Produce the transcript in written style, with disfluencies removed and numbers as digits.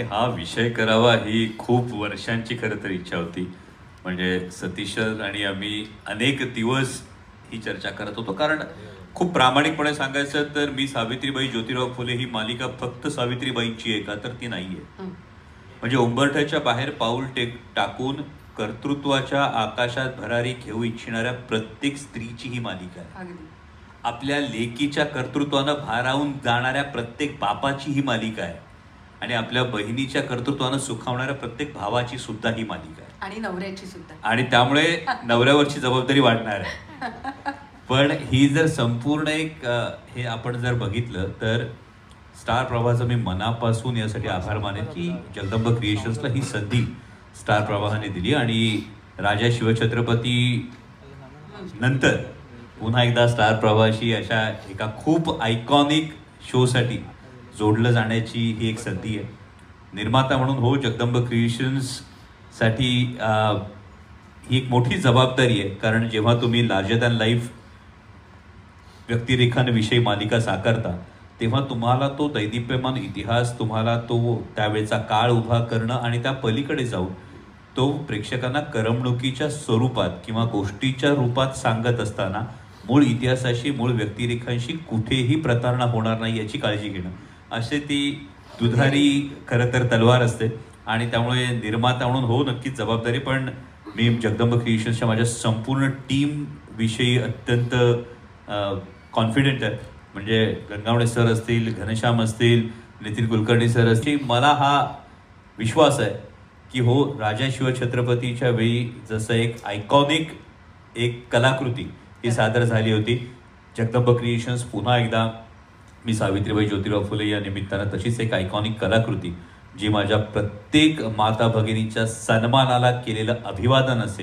हा विषय करावा ही खूप वर्षांची खरं तर इच्छा होती. म्हणजे सतीश सर आणि आम्ही अनेक दिवस ही चर्चा करत होतो. कारण खूप प्रामाणिकपणे सांगायचं तर मी सावित्रीबाई ज्योतिराव फुले ही मालिका फक्त सावित्रीबाईंची आहे का, तर ती नाहीये. म्हणजे उंबरठ्याच्या बाहेर पाऊल टाकून कर्तृत्वाच्या आकाशात भरारी घेऊ इच्छिणाऱ्या प्रत्येक स्त्रीची ही मालिका आहे. आपल्या लेकीच्या कर्तृत्वानं भारावून जाणाऱ्या प्रत्येक बापाची ही मालिका आहे. आणि आपल्या बहिणीच्या कर्तृत्वानं सुखावणाऱ्या प्रत्येक भावाची सुद्धा ही मालिका आहे. आणि नवऱ्याची सुद्धा. आणि त्यामुळे नवऱ्यावरची जबाबदारी वाढणार आहे. पण ही जर संपूर्ण एक हे आपण जर बघितलं तर स्टार प्रवाहाचा मी मनापासून यासाठी आभार मानेन की जगदंब क्रिएशन्सला ही संधी स्टार प्रवाहाने दिली. आणि राजा शिवछत्रपती नंतर पुन्हा एकदा स्टार प्रवाहाशी अशा एका खूप आयकॉनिक शोसाठी जोडलं जाण्याची ही एक संधी आहे. निर्माता म्हणून हो, जगदंब क्रिएशन्ससाठी ही एक मोठी जबाबदारी आहे. कारण जेव्हा तुम्ही लार्जर दॅन लाईफ व्यक्तिरेखांविषयी मालिका साकारता तेव्हा तुम्हाला तो दैदिप्यमान इतिहास, तुम्हाला तो त्यावेळचा काळ उभा करणं आणि त्या पलीकडे जाऊन तो प्रेक्षकांना करमणुकीच्या स्वरूपात किंवा गोष्टीच्या रूपात सांगत असताना मूळ इतिहासाशी, मूळ व्यक्तिरेखांशी कुठेही प्रतारणा होणार नाही याची काळजी घेणं, असे ती दुधारी खरं तर तलवार असते. आणि त्यामुळे निर्माता म्हणून हो, नक्कीच जबाबदारी. पण मी जगदंब क्रिएशन्सच्या माझ्या संपूर्ण टीम विषयी अत्यंत कॉन्फिडेंट आहे. म्हणजे गंगावणे सर असतील, घनश्याम असतील, नितीन कुलकर्णी सर असतील, मला हा विश्वास आहे की हो, राजा शिवछत्रपतीच्या वेळी जसं एक आयकॉनिक एक कलाकृती ही सादर झाली होती, जगदंब क्रिएशन्स पुन्हा एकदा मी सावित्रीबाई ज्योतिराव फुले या निमित्तानं तशीच एक आयकॉनिक कलाकृती जी माझ्या प्रत्येक माता भगिनीच्या सन्मानाला केलेलं अभिवादन असेल